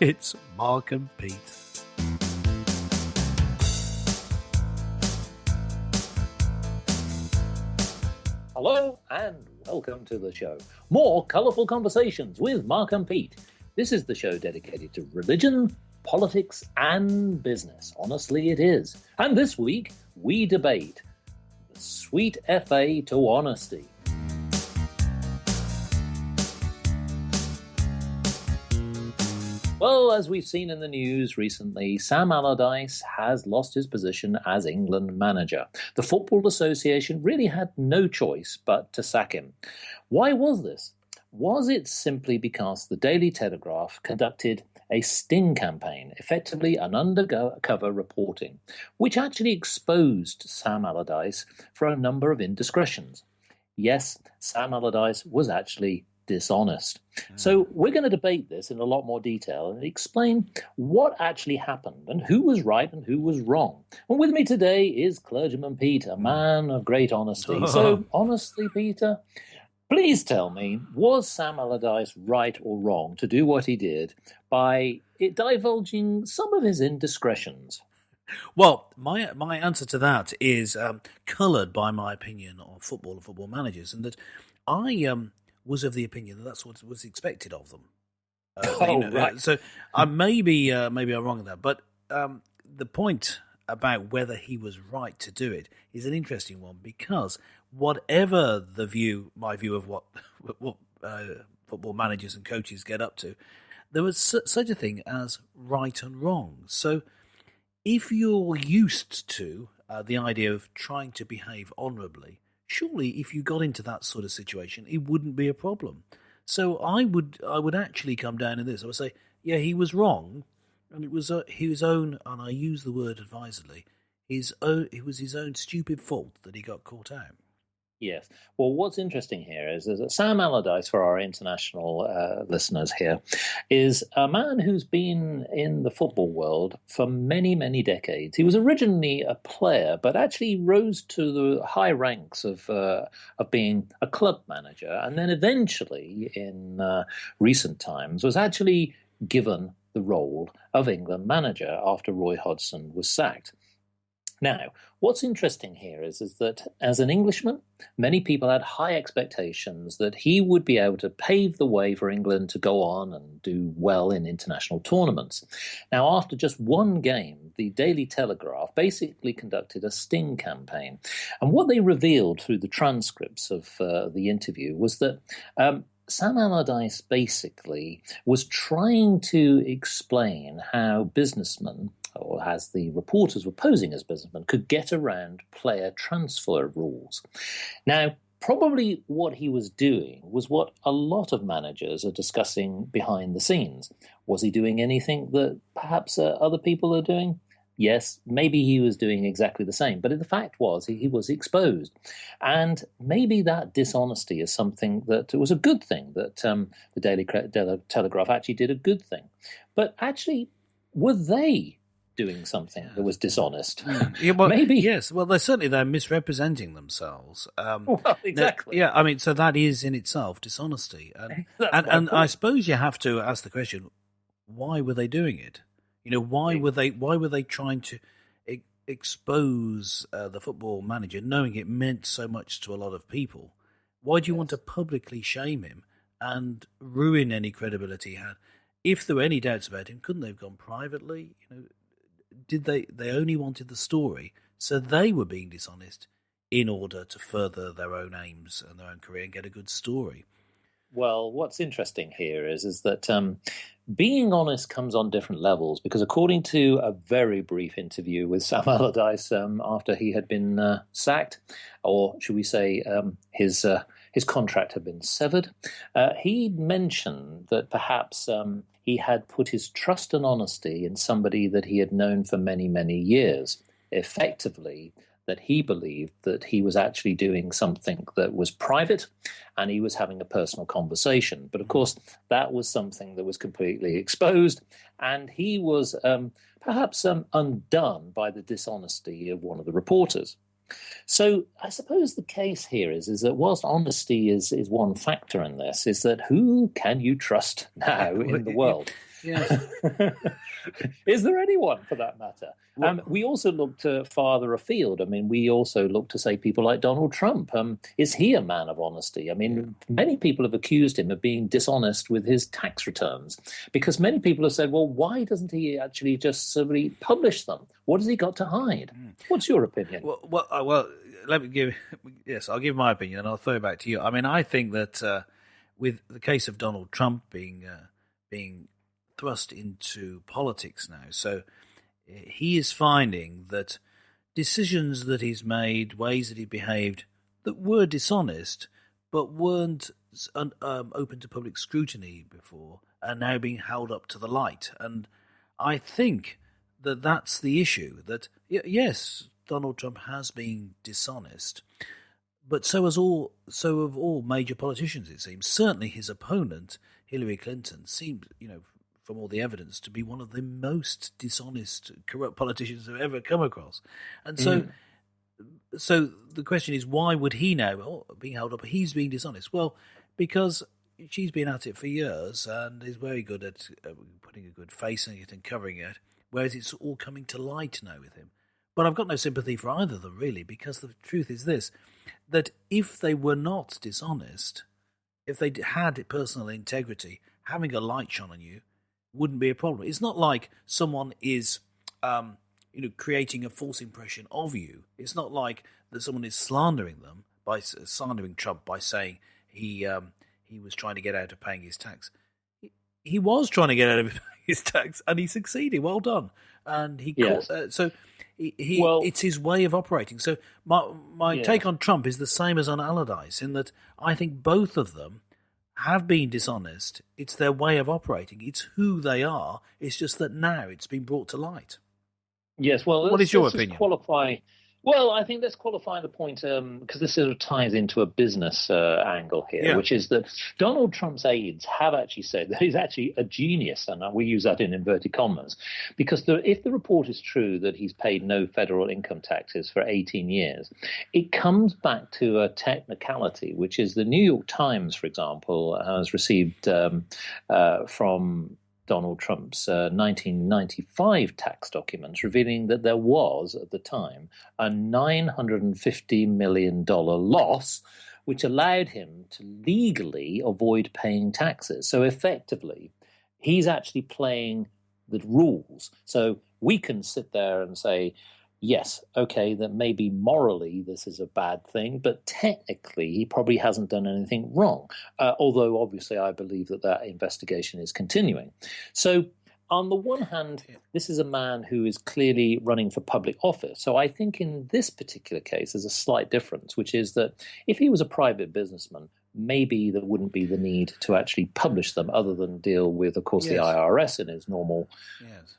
It's Mark and Pete. Hello and welcome to the show. More colourful conversations with Mark and Pete. This is the show dedicated to religion, politics and business. Honestly, it is. And this week, we debate the sweet FA to honesty. Well, as we've seen in the news recently, Sam Allardyce has lost his position as England manager. The Football Association really had no choice but to sack him. Why was this? Was it simply because the Daily Telegraph conducted a sting campaign, effectively an undercover reporting, which actually exposed Sam Allardyce for a number of indiscretions? Yes, Sam Allardyce was actually dishonest. So we're going to debate this in a lot more detail and explain what actually happened and who was right and who was wrong. And with me today is Clergyman Pete, a man of great honesty. So honestly, Peter, please tell me, was Sam Allardyce right or wrong to do what he did by divulging some of his indiscretions? Well, my answer to that is coloured by my opinion on football and football managers, and that I was of the opinion that that's what was expected of them. Right. So maybe I'm wrong on that, but the point about whether he was right to do it is an interesting one, because whatever my view of what football managers and coaches get up to, there was such a thing as right and wrong. So if you're used to the idea of trying to behave honourably, surely if you got into that sort of situation, it wouldn't be a problem. So I would actually come down in this. I would say, yeah, he was wrong, and it was his own, and I use the word advisedly, it was his own stupid fault that he got caught out. Yes. Well, what's interesting here is that Sam Allardyce, for our international listeners here, is a man who's been in the football world for many, many decades. He was originally a player, but actually rose to the high ranks of being a club manager, and then eventually, in recent times, was actually given the role of England manager after Roy Hodgson was sacked. Now, what's interesting here is that as an Englishman, many people had high expectations that he would be able to pave the way for England to go on and do well in international tournaments. Now, after just one game, the Daily Telegraph basically conducted a sting campaign. And what they revealed through the transcripts of the interview was that Sam Allardyce basically was trying to explain how businessmen, or as the reporters were posing as businessmen, could get around player transfer rules. Now, probably what he was doing was what a lot of managers are discussing behind the scenes. Was he doing anything that perhaps other people are doing? Yes, maybe he was doing exactly the same. But the fact was he was exposed. And maybe that dishonesty is something that it was a good thing, that the Daily Telegraph actually did a good thing. But actually, were they doing something that was dishonest? Yeah, well, maybe. Yes, well, they're misrepresenting themselves. Well, exactly. Yeah, I mean, so that is in itself dishonesty. And I suppose you have to ask the question, why were they doing it? You know, why were they trying to expose the football manager, knowing it meant so much to a lot of people? Why do you want to publicly shame him and ruin any credibility he had? If there were any doubts about him, couldn't they have gone privately? You know, did they only wanted the story, so they were being dishonest in order to further their own aims and their own career and get a good story? Well, what's interesting here is that being honest comes on different levels, because according to a very brief interview with Sam Allardyce after he had been sacked, or should we say his contract had been severed, he mentioned that perhaps he had put his trust and honesty in somebody that he had known for many, many years, effectively that he believed that he was actually doing something that was private and he was having a personal conversation. But of course, that was something that was completely exposed, and he was perhaps undone by the dishonesty of one of the reporters. So I suppose the case here is that whilst honesty is one factor in this, is that who can you trust now in the world? Yes. Is there anyone for that matter? Well, We also look to farther afield. I mean, we also look to say people like Donald Trump. Is he a man of honesty? I mean, many people have accused him of being dishonest with his tax returns because many people have said, well, why doesn't he actually just simply publish them? What has he got to hide? What's your opinion? Well, let me give. Yes, I'll give my opinion, and I'll throw it back to you. I mean, I think that with the case of Donald Trump being thrust into politics now, so he is finding that decisions that he's made, ways that he behaved, that were dishonest, but weren't open to public scrutiny before, are now being held up to the light, and I think that that's the issue. That yes, Donald Trump has been dishonest, but so have all major politicians. It seems certainly his opponent, Hillary Clinton, seems, from all the evidence, to be one of the most dishonest, corrupt politicians I've ever come across. And so the question is, why would he now being held up? He's being dishonest. Well, because she's been at it for years and is very good at putting a good face on it and covering it, whereas it's all coming to light now with him. But I've got no sympathy for either of them, really, because the truth is this, that if they were not dishonest, if they had personal integrity, having a light shone on you wouldn't be a problem. It's not like someone is creating a false impression of you. It's not like that someone is slandering them, by slandering Trump by saying he was trying to get out of paying his tax. He was trying to get out of his tax, and he succeeded. Well done. And he it's his way of operating. So my take on Trump is the same as on Allardyce, in that I think both of them have been dishonest. It's their way of operating. It's who they are. It's just that now it's been brought to light. Yes. Well, what is your opinion? Well, I think let's qualify the point, because this sort of ties into a business angle here, which is that Donald Trump's aides have actually said that he's actually a genius, and we use that in inverted commas, because if the report is true that he's paid no federal income taxes for 18 years, it comes back to a technicality, which is the New York Times, for example, has received from Donald Trump's 1995 tax documents, revealing that there was, at the time, a $950 million loss, which allowed him to legally avoid paying taxes. So effectively, he's actually playing the rules. So we can sit there and say, yes, okay, that maybe morally this is a bad thing, but technically he probably hasn't done anything wrong, although obviously I believe that investigation is continuing. So on the one hand, this is a man who is clearly running for public office. So I think in this particular case there's a slight difference, which is that if he was a private businessman, maybe there wouldn't be the need to actually publish them, other than deal with, of course, the IRS in his normal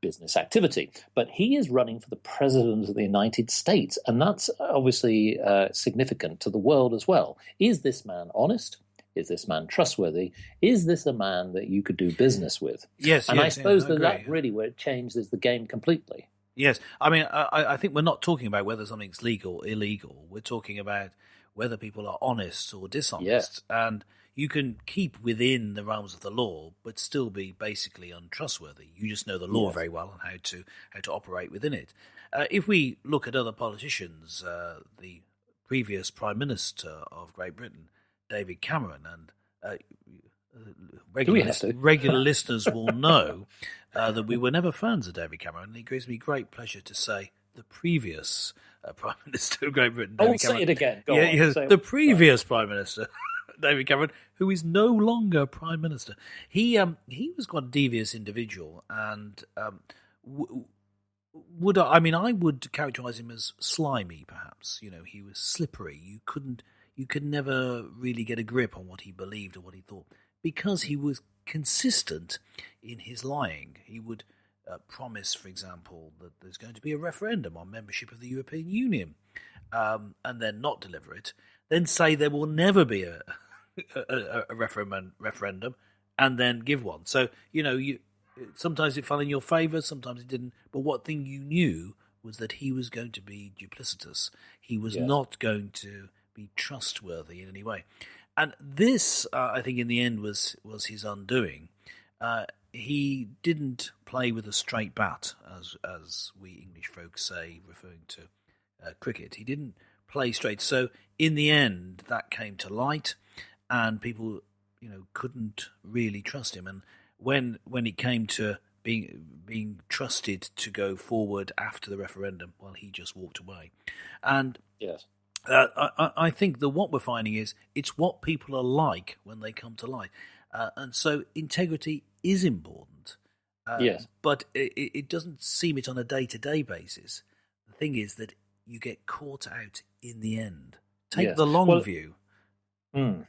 business activity. But he is running for the president of the United States, and that's obviously significant to the world as well. Is this man honest? Is this man trustworthy? Is this a man that you could do business with? Yes, and I suppose that's really where it changes the game completely. Yes, I mean, I think we're not talking about whether something's legal or illegal. We're talking about whether people are honest or dishonest. And you can keep within the realms of the law, but still be basically untrustworthy. You just know the law very well and how to operate within it. If we look at other politicians, the previous Prime Minister of Great Britain, David Cameron, and regular listeners will know that we were never fans of David Cameron. It gives me great pleasure to say the previous Prime Minister of Great Britain, David Cameron. Say it again. Go on. The previous Prime Minister, David Cameron, who is no longer Prime Minister. He was quite a devious individual, and I would characterise him as slimy, perhaps. He was slippery. You could never really get a grip on what he believed or what he thought, because he was consistent in his lying. He would promise, for example, that there's going to be a referendum on membership of the European Union, and then not deliver it, then say there will never be a referendum, and then give one. So, sometimes it fell in your favour, sometimes it didn't, but what thing you knew was that he was going to be duplicitous. He was not going to be trustworthy in any way. And this, I think, in the end was his undoing. he didn't play with a straight bat, as we English folks say, referring to cricket. He didn't play straight. So in the end, that came to light, and people, couldn't really trust him. And when it came to being trusted to go forward after the referendum, well, he just walked away. And yes. I think that what we're finding is it's what people are like when they come to light. And so integrity is important. Yes. But it doesn't seem it on a day-to-day basis. The thing is that you get caught out in the end. Take the long view. Yeah.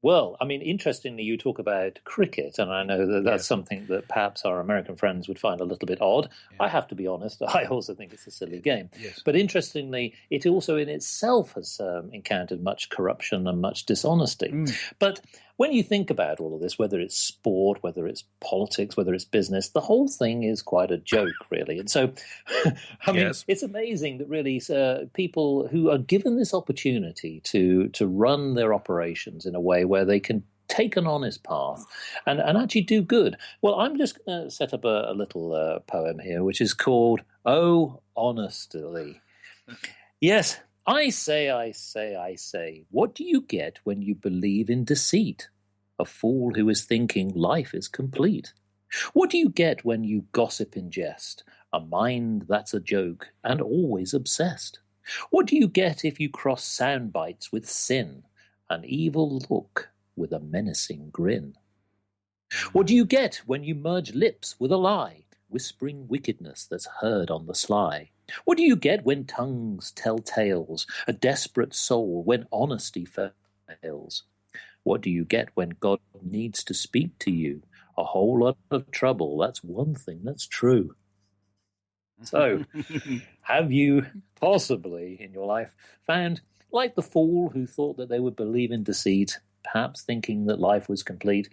Well, I mean, interestingly, you talk about cricket, and I know that that's something that perhaps our American friends would find a little bit odd. Yeah. I have to be honest, I also think it's a silly game. Yes. But interestingly, it also in itself has encountered much corruption and much dishonesty. But when you think about all of this, whether it's sport, whether it's politics, whether it's business, the whole thing is quite a joke, really. And so, I mean, it's amazing that really people who are given this opportunity to run their operations in a way where they can take an honest path and actually do good. Well, I'm just going to set up a little poem here, which is called "Oh, Honestly." Yes. I say, what do you get when you believe in deceit? A fool who is thinking life is complete. What do you get when you gossip in jest? A mind that's a joke and always obsessed. What do you get if you cross sound bites with sin? An evil look with a menacing grin. What do you get when you merge lips with a lie? Whispering wickedness that's heard on the sly. What do you get when tongues tell tales? A desperate soul when honesty fails. What do you get when God needs to speak to you? A whole lot of trouble, that's one thing that's true. So, have you possibly in your life found, like the fool who thought that they would believe in deceit, perhaps thinking that life was complete?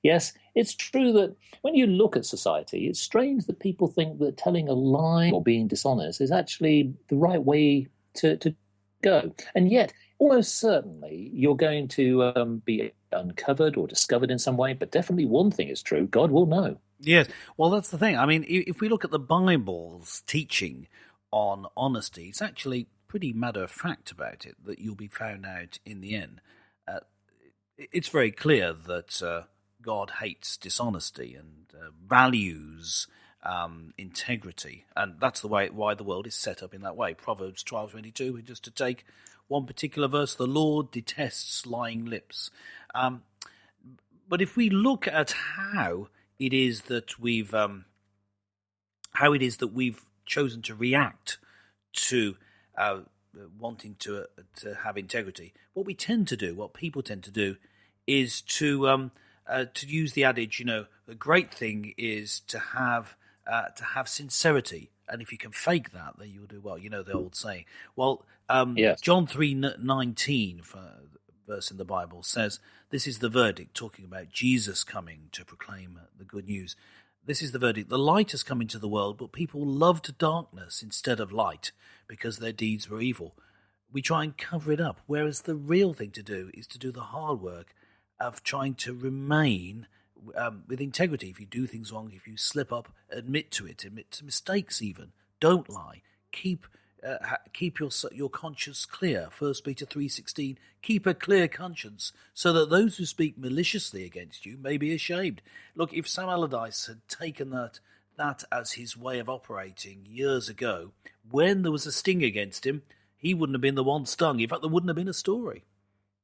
Yes, it's true that when you look at society, it's strange that people think that telling a lie or being dishonest is actually the right way to go. And yet, almost certainly, you're going to be uncovered or discovered in some way. But definitely one thing is true, God will know. Yes, well, that's the thing. I mean, if we look at the Bible's teaching on honesty, it's actually pretty matter-of-fact about it, that you'll be found out in the end. It's very clear that God hates dishonesty and values integrity, and that's why the world is set up in that way. Proverbs 12:22, just to take one particular verse, the Lord detests lying lips. But if we look at how it is that we've chosen to react to wanting to have integrity, what people tend to do, is to use the adage, the great thing is to have sincerity, and if you can fake that, then you'll do well. The old saying. Well, yes. John 3:19, verse in the Bible, says, "This is the verdict," talking about Jesus coming to proclaim the good news. This is the verdict: the light has come into the world, but people loved darkness instead of light because their deeds were evil. We try and cover it up, whereas the real thing to do is to do the hard work of trying to remain with integrity. If you do things wrong, if you slip up, admit to mistakes even. Don't lie. Keep your conscience clear. 1 Peter 3:16, keep a clear conscience so that those who speak maliciously against you may be ashamed. Look, if Sam Allardyce had taken that as his way of operating years ago, when there was a sting against him, he wouldn't have been the one stung. In fact, there wouldn't have been a story.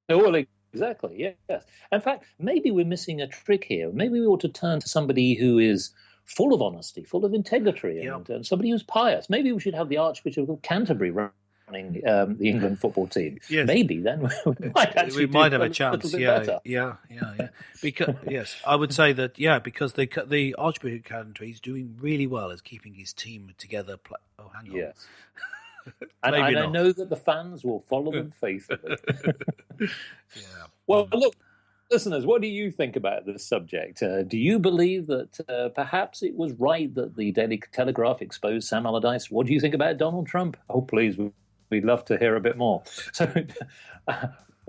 Well, exactly, yes. In fact, maybe we're missing a trick here. Maybe we ought to turn to somebody who is full of honesty, full of integrity, and somebody who's pious. Maybe we should have the Archbishop of Canterbury running the England football team. Yes. Maybe then we might have a chance. Yeah. Because yes, I would say that. Yeah, because the Archbishop of Canterbury is doing really well as keeping his team together. Oh, hang on. Yes. And I know that the fans will follow them faithfully. Yeah. Well, look, listeners, what do you think about this subject? Do you believe that perhaps it was right that the Daily Telegraph exposed Sam Allardyce? What do you think about Donald Trump? Oh, please, we'd love to hear a bit more. So,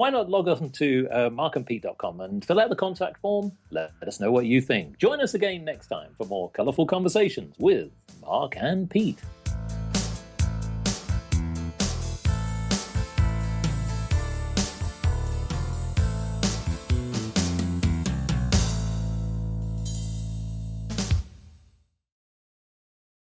why not log on to markandpete.com and fill out the contact form? Let us know what you think. Join us again next time for more colourful conversations with Mark and Pete.